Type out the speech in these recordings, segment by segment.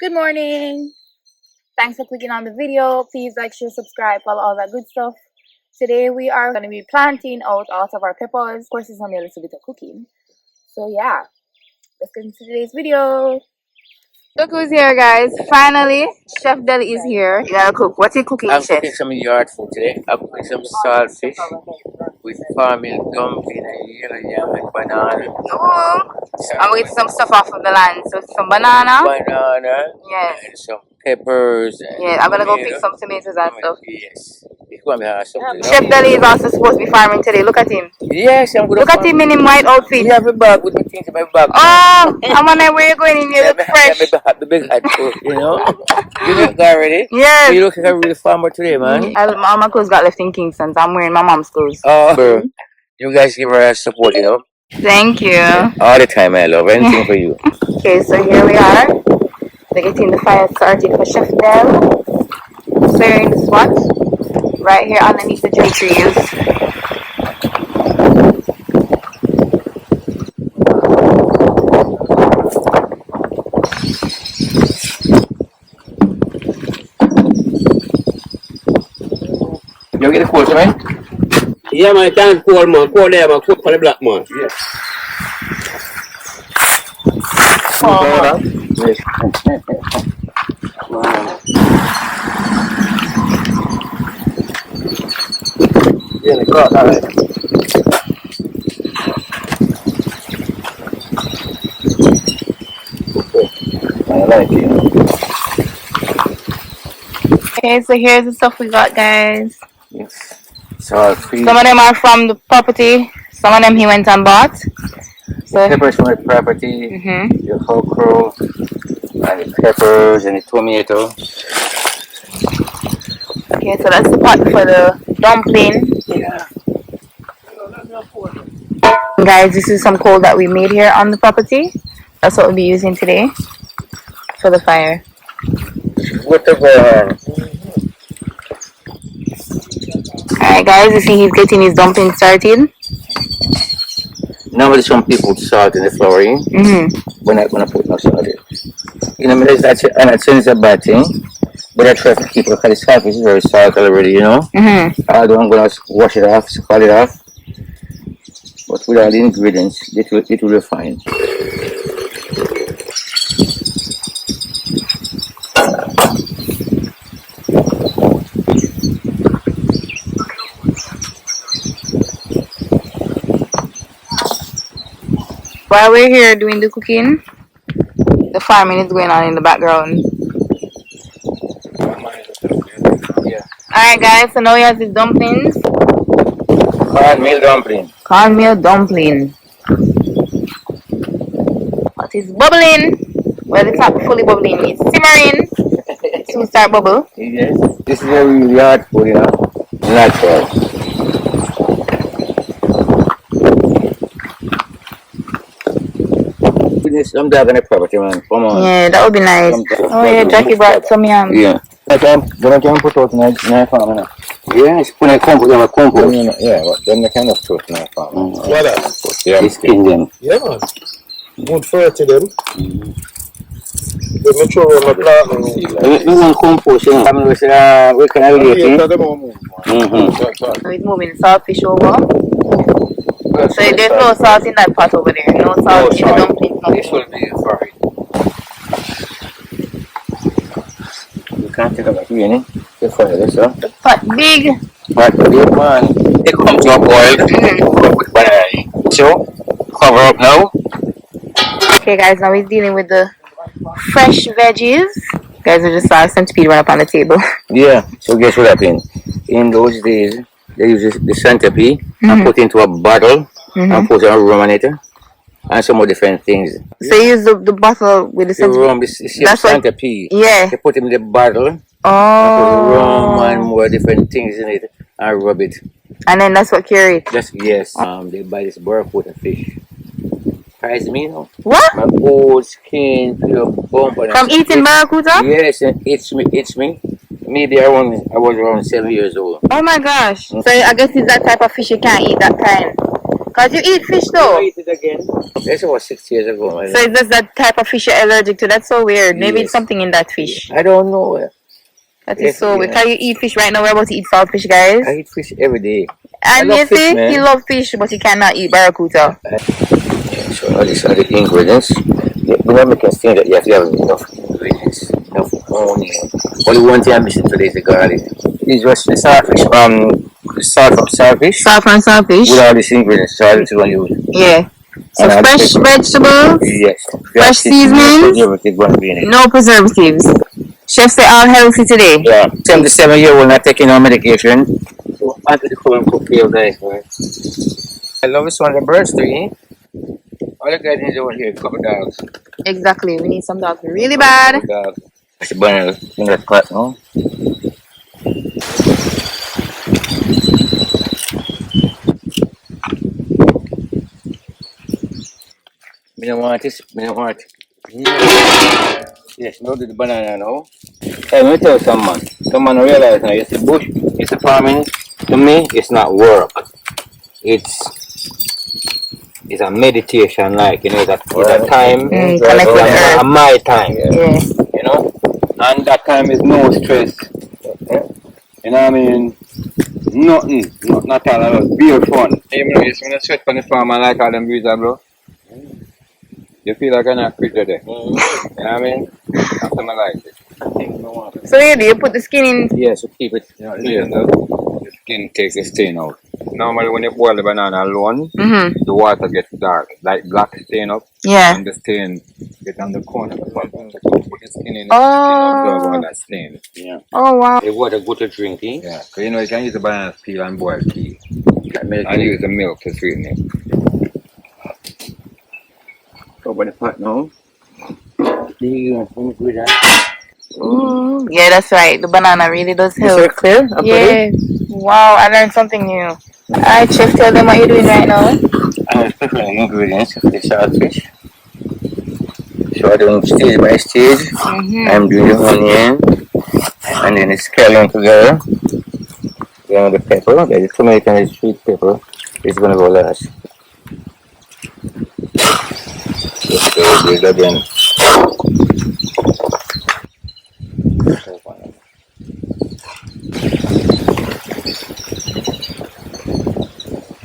Good morning. Thanks for clicking on the video. Please like, share, subscribe, follow all that good stuff. Today we are going to be planting out all of our peppers. Of course, it's only a little bit of cooking. So yeah, let's get into today's video. Look who's here, guys. Finally, Chef Deli is here. You gotta cook. What's he cooking, I'm Chef? cooking some yard food today. I'm cooking some saltfish with farming dumpling and yellow yam and banana. Oh, I'm getting some stuff off of the land. So some banana. Banana. Yes. And some peppers. And yeah, I'm gonna go pick some tomatoes and stuff. Yes. It's going to be awesome. Chef Deli is also supposed to be farming today. Look at him. Yes, I'm going to Look at him in his white outfit. Yeah, my bag with my things in my bag. Oh, I'm wondering where you're going in. You look fresh. The big hat too, you know. You look already? Yes. You look like a real farmer today, man. All my clothes got left in Kingston, so I'm wearing my mom's clothes. Oh, you guys give her support, you know. Thank you. All the time, I love anything for you. Okay, so here we are. They're getting the fire started for Chef Del. Clearing the spot right here underneath the tree trees. You get the course, right? Yeah, man, can't call man. Call there, man. Cook for the black man. Yeah. Oh, Yes. Yeah, they got that. I like it. okay, so here's the stuff we got, guys. Yes. So Some of them are from the property. Some of them he went and bought. So peppers from the property, your okra, and the peppers and the tomato. okay, so that's the pot for the dumpling. Yeah. Guys, this is some coal that we made here on the property. That's what we'll be using today for the fire. Whatever. Alright guys, you see he's getting his dumpling started. Normally some people put salt in the flour, we're not going to put no salt in. You know, I'm not saying it's a bad thing, but I try to keep it because the salt is very salty already, you know. Although I'm going to wash it off, scald it off. But with all the ingredients, it will be fine. While we're here doing the cooking, the farming is going on in the background. Yeah. Alright guys, so now he has his dumplings. Cornmeal dumpling. Cornmeal dumpling. What is bubbling? Well, it's not fully bubbling, it's simmering. Soon start bubble. Yes. This is a really hard food, you know. Natural. Some dog on the property, man. Come on. Yeah, that would be nice. Oh yeah, Jackie brought some yam. Yeah. When I can put out in a farm, you know. Yeah, it's put a compost. Yeah, but then they kind of put in a farm. What else? Yeah, it's skin them. Yeah, man. Good for to them. They make sure we're not We want compost, you know. I mean, we can have it. So he's moving the saltfish over. So there's no salt in that pot over there. No salt in the dumplings. This will be for it. You can't take it back here, eh? Just for this, huh? The pot big. But big man, it comes to a boil with banana. So, cover up now. Okay guys, now he's dealing with the fresh veggies. Guys, I just saw a centipede run up on the table. Yeah, so guess what happened? In those days, they use the centipede and put into a bottle and put a rum on it and some more different things. So you use the bottle with the The centipede? rum, the centipede. Yeah. They put it in the bottle and put rum and more different things in it and rub it. And then that's what cure it? Yes. They buy this barracuda fish. Price me, you know. What? My old skin, pure bump. From eating barracuda? Yes, and it's me. Maybe I was around 7 years old. Oh my gosh. So I guess it's that type of fish you can't eat that kind. Cause you eat fish though. I eat it again. That's about 6 years ago. So it's just that type of fish you're allergic to. That's so weird. Maybe it's Yes. something in that fish. I don't know. That is Yes, so weird. yeah. Can you eat fish right now? We're about to eat saltfish, guys. I eat fish every day. And love you fish, see, man. he love fish, but he cannot eat barracuda. So all these are the ingredients. The one making thing that you have to have enough ingredients, enough onion. Only one thing I'm missing today is the garlic. This is just the saltfish, the salt from saltfish. Salt from saltfish. With all these ingredients, so all this is what you use. Yeah. So And fresh vegetables. Yes. Fresh seasonings. No preservatives. Chef say all healthy today. Yeah. 77-year-old not taking no medication. So after the food cook feel nice, right? I love this one, the birds to eat. All the guys need over here, a couple dogs. Exactly. We need some dogs really bad. Dogs. It's a banana in that pot, no? Me don't want this, me don't want it. Yes, no do the banana now. Hey, let me tell you something, man. Some man realize now, you see bush, it's a farming, to me, it's not work. It's a meditation, like, you know, it's a time, connect with the earth. a my time, Yeah. you know? And that time is no stress. You know what I mean? Nothing, not all of it. Beer fun. You know, you see when I sweat on the farm, I like all them views, bro. You feel like I'm not creature there. You know what I mean? That's something I like it. So yeah, do you put the skin in? Yeah, so keep it. Yeah, the skin takes the stain out. Normally when you boil the banana alone, the water gets dark, like black stain up. Yeah. And the stain get on the corner of the pot. So put the skin in, the skin absorb all that stain. Yeah. Oh wow. The water good to drinking. Yeah. So you know you can use the banana peel and boil tea. And use the milk to sweeten it. Over the pot now. Yeah, Yeah, that's right. The banana really does is help. it clear? Yeah. Wow, I learned something new. Alright, chef, tell them what you're doing right now. I'm preparing ingredients of the saltfish. So I'm doing stage by stage. I'm doing the onion and then the scallion together. Then the pepper, the tomato and the sweet pepper is gonna go last. Just do it again.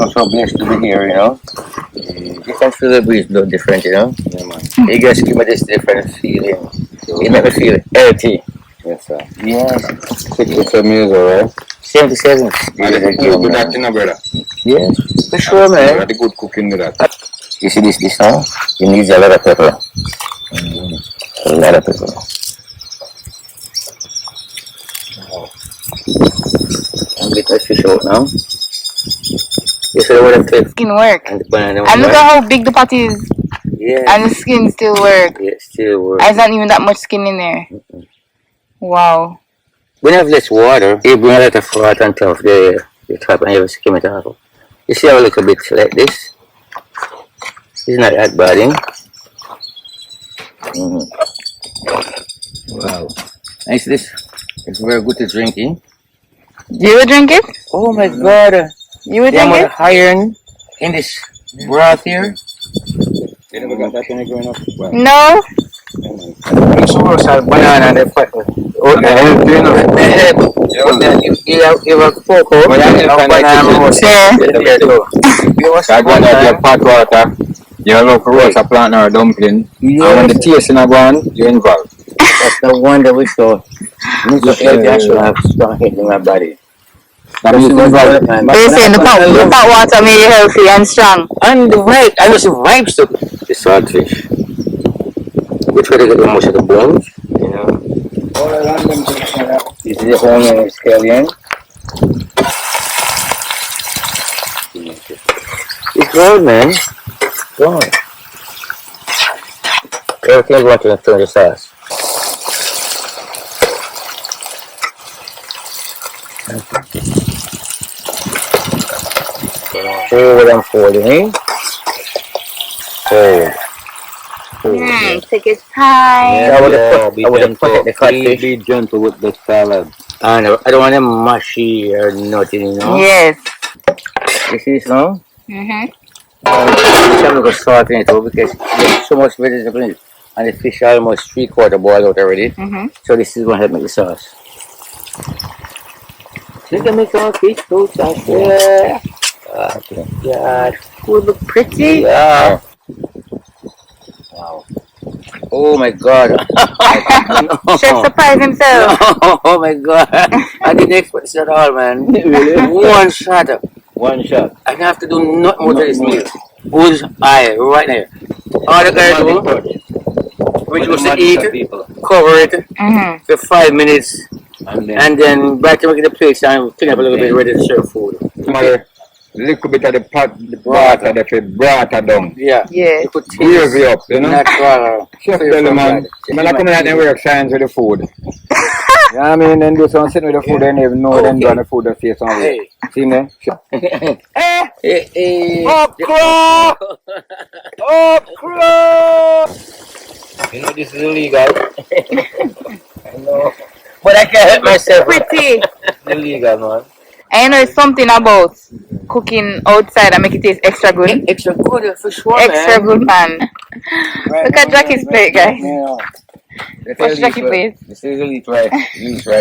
I'm so blessed to be here, you know. You can feel the breeze blow different, you know. Yeah, man. It just give me this different feeling. It make me feel healthy. Yes, sir. Yes. 67 years old, right? 77. You do that, you know, brother. Yes, for sure, man. The good cooking with that. You see this now? It needs a lot of pepper. A lot of pepper. I'm get my fish out now. You see what I'm taking? Skin work. And the banana. And look at how big the pot is. Yeah. And the skin still work. Yeah, still works. There's not even that much skin in there. Wow. When you have less water, you bring a lot of fat on top of the top and you skim it off. You see how a little bit like this? It's not that bad, eh? Wow. Nice this. It's very good to drink, eh? You would drink it? Oh my god. You would The drink amount it? of iron in this broth here. You never got that when you're growing up? Well, No. You should roast a banana and the pot. Oh, you know, you have fork out. Banana roast. Yeah. You was I got that your pot water, you love to roast a plant or a dumpling, and when the taste in a bun, you're involved. That's the wonder we saw. Mr. Healthy actually have strong heat in my body. That means involved. They're saying the pot water made you healthy and strong. And the vibe, I was the vibes to the saltfish. We try to get most of the bones, you know. This is the onion and scallion. It's good, man. Go on. Everything's going to turn the sauce. Forward and folding, eh? Forward. Take your time. I would have put the codfish. Be gentle with the salad. And I don't want them mushy or nothing, you know? Yes. You see this now? Some little salt in it too because there's so much vegetable in it. And the fish almost 3/4 boiled out already. So this is going to help make the sauce. You can make some fish too, sauce. Yeah. Yeah. Would look pretty. Yeah. Wow. Oh my god. Chef surprised himself. Oh my god. I didn't expect this at all, man. Really? One shot. One shot. I didn't have to do nothing more to this meal. Bull's eye, right there. All the guys do, we just eat, cover it for 5 minutes, and then back to make the place and clean up a little bit, ready to serve food. Little bit of the pot, the water, the water down. Yeah. Yeah. You put Gravy up, you know. natural. Chef tell you, man, when I come in and work science with the food. You know what I mean? Then do some sitting with the food, they don't even know them doing the food, they say something. Hey. See me? Okra! Okra! You know this is illegal. I know. But I can't help myself. Pretty. It's illegal, man. And you know it's something about cooking outside and make it taste extra good. Extra good for sure, Extra man. good, man. Right Look at Jackie's plate, guys. Yeah. What's Jackie plate? This is elite right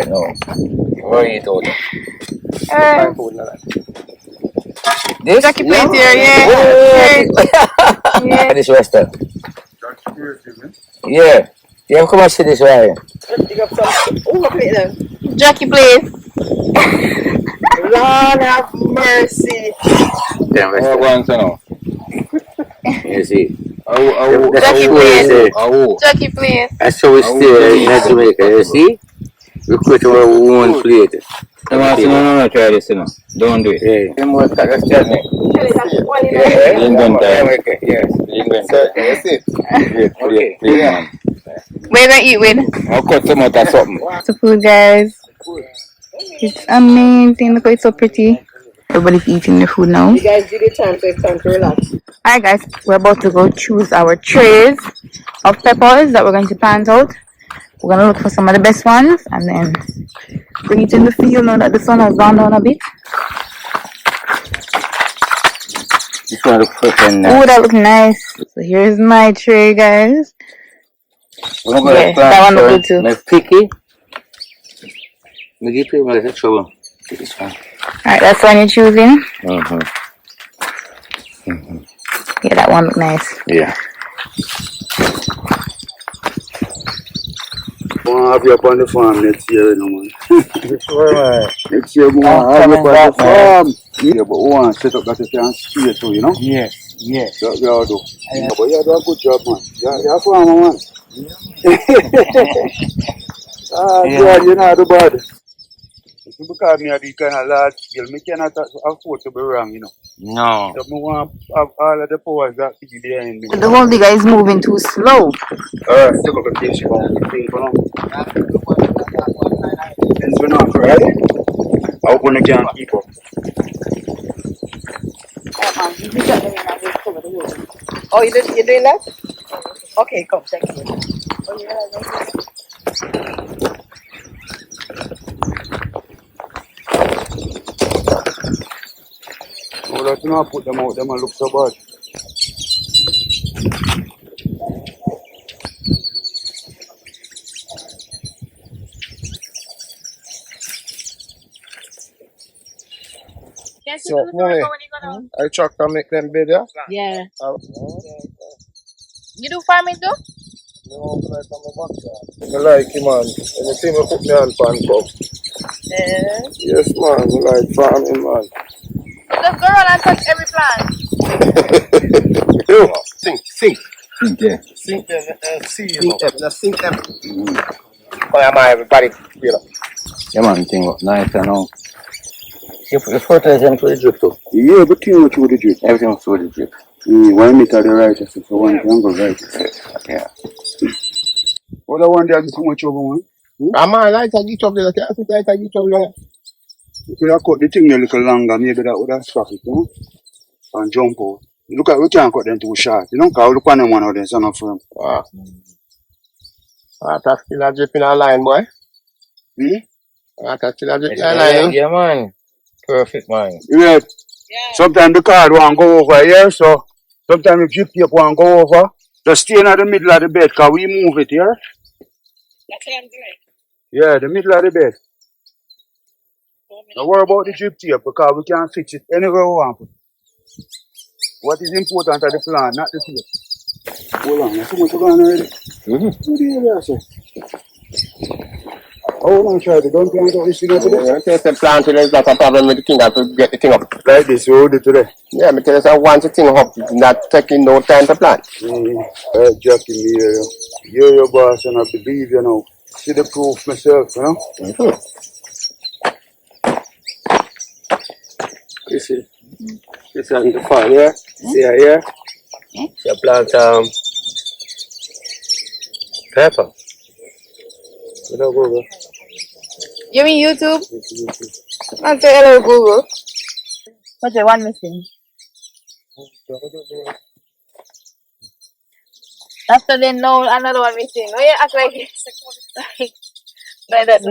now. Where you told This? Jackie plate here, yeah. Yeah. This restaurant. Yeah. You have come and see this right here. Jackie plate. Lord have mercy. Damn Oh, go on, so now. You see. Jackie plate. Oh, Jackie plate. That's how we stay in Jamaica, you see? We put our own plate. no, try this, you know. Don't do it. Yeah. You must understand me. Yes. Okay. Yeah. Where you gonna eat with? I'll cut some out of something. The food, guys. It's amazing. Look how it's so pretty. Everybody's eating the food now. You guys give it time, so it's time to relax. Alright, guys. We're about to go choose our trays of peppers that we're going to plant out. We're gonna look for some of the best ones and then bring it in the field now that the sun has gone down a bit. This one looks freaking nice. Oh, that looks nice. So here's my tray, guys. We're going Yeah, that one look good too. My picky. Give you my trouble. This one. Alright, that's the one you're choosing. Mm-hmm. Yeah, that one look nice. Yeah. I'm gonna have you up on the farm next year, you know, man. Next year, I'm gonna have you up on the farm. Yeah, but we want to set up that you can see it too, you know? Yes. That you all do. Yeah, but you do a good job, man. You're a farmer, man. Yeah, you know, the bad. Because me are the kind of large scale, me cannot afford to be wrong, you know. No. So I want to have all of the powers that figure behind me. The whole digger is moving too slow. Alright, take up the fish, you know. Thing for now. It's been on, right? I hope when I can't keep up. Oh, you're doing that? Okay, come, thank you. Oh, that's not put them out, them and look so bad. So, I truck and make them bed, yeah? Yeah. You do farming too? No, like on my backside. I like it, man. Anything I put me on pan cup. Yes, man. I like farming, man. Just go around and touch every plant. Yo, sink. Yeah. Sink them, see them. Just sink them. Oh, yeah, man, everybody, you know. Yeah, man, thing look nice, I know. You fertilizer through the drip too. Yeah, everything went through the drip. Everything was through the drip. One meter the right, so one can go right. Yeah. What I want there is too much over one. I'm like I get up there, I can't sit like I get up there. You could have cut the thing a little longer, maybe that would have struck it, you know? And jump out. Look at, we can't cut them too short, you know? Because look on them one of them, so not firm. Wow. That's still a drip in a line, boy. Hmm? That's still a drip in a line. Yeah, man. Perfect, man. Yeah, Sometimes the car won't go over here, so sometimes the drip tape won't go over. Just stay in the middle of the bed, because we move it here. That's what I'm doing. Yeah, the middle of the bed. Don't worry about the drip tape, because we can fix it anywhere we want. What is important are the plan, not the tape. Hold on, there's so much going on already. What do you hear, sir? Hold on, Charlie, don't plant out this thing up today. Yeah, just the plant is not a problem with the thing. I have to get the thing up. Like this, you hold it today. Yeah, because I want the thing up. It's not taking no time to plant. Jackie, me here, yo. You're your boss, and I believe, you know. See the proof myself, you know. You see, this on the farm here. See here. You plant pepper. You know, Google. You mean YouTube? I'll say hello, Google. What's the one missing? After then, no, another one missing. Oh, yeah, act like like that.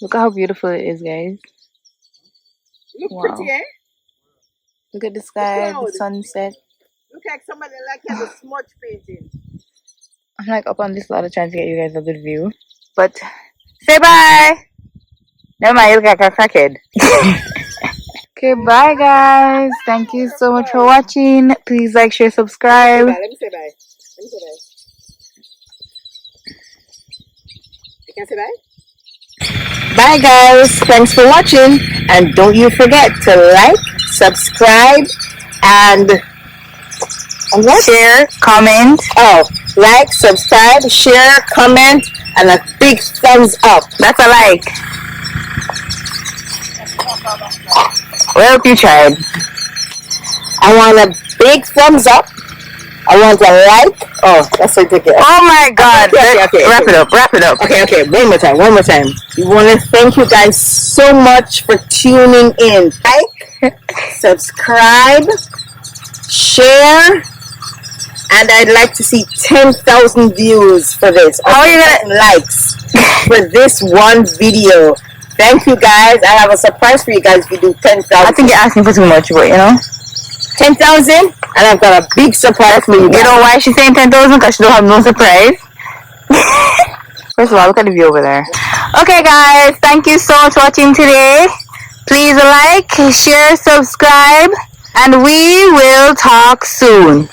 Look at how beautiful it is, guys. Look Wow. pretty, eh? Look at the sky, the cloud. sunset. Look like somebody like has a smudge painting. I'm like up on this ladder trying to get you guys a good view. But say bye. Never mind, you look like a crackhead. Okay, bye guys. Thank you so much for watching. Please like, share, subscribe. Let me say bye. You can say bye? Bye guys, thanks for watching, and don't you forget to like, subscribe, and what? Share, comment. Like, subscribe, share, comment, and a big thumbs up. That's a like. Well, you tried. I want a big thumbs up. I want a like. Oh, that's ridiculous. Oh my god. Okay. Wrap it up. Okay, one more time. We want to thank you guys so much for tuning in. Like, subscribe, share, and I'd like to see 10,000 views for this. How are you gonna likes for this one video? Thank you guys. I have a surprise for you guys if you do 10,000. I think you're asking for too much, but you know. 10,000, and I've got a big surprise for you guys. You know why she's saying 10,000? Because she don't have no surprise. First of all, look at the view over there. Okay, guys. Thank you so much for watching today. Please like, share, subscribe, and we will talk soon.